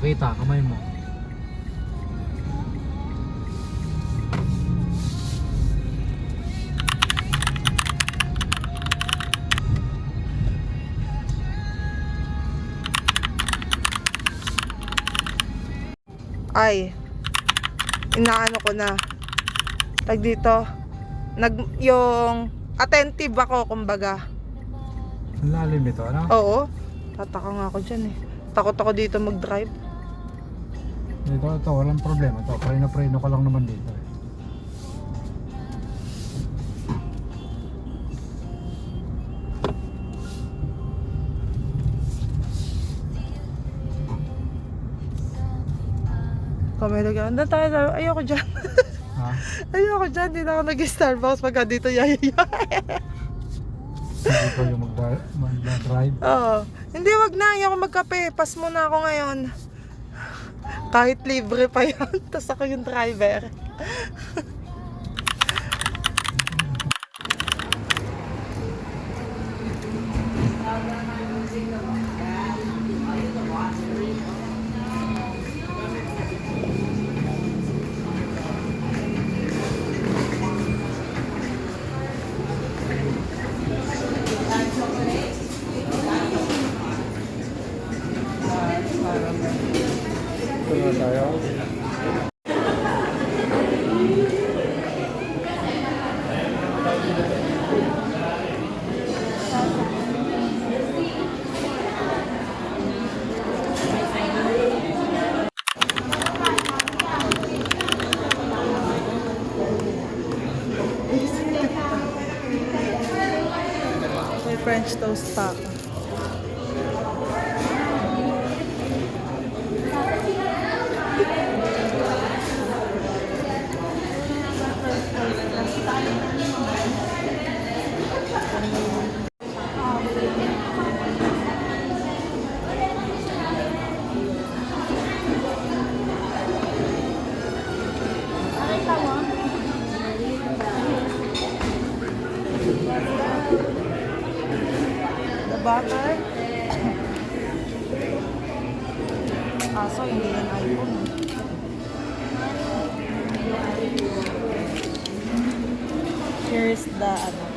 Pakita, kamay mo. Ay, inaano ko na. Tag dito, yung attentive ako, kumbaga. Ang lalim ito, ano? Oo, tataka nga ako dyan eh. Takot ako dito mag-drive. Ito, walang problema. Ito, preno ka lang naman dito. Kamay na tayo, ayoko dyan. Ha? Ayoko dyan, di na ako nag-Starbucks pagka dito yayaya. Hindi ko yung mag-drive. Oo. Hindi, wag na. Ayoko magkape. Pas muna ako ngayon. Kahit libre pa yan. Tapos ako yung driver. Ito na tayo. May French toast pa ako. The butter. So hindi yan iPhone. Here's the ano.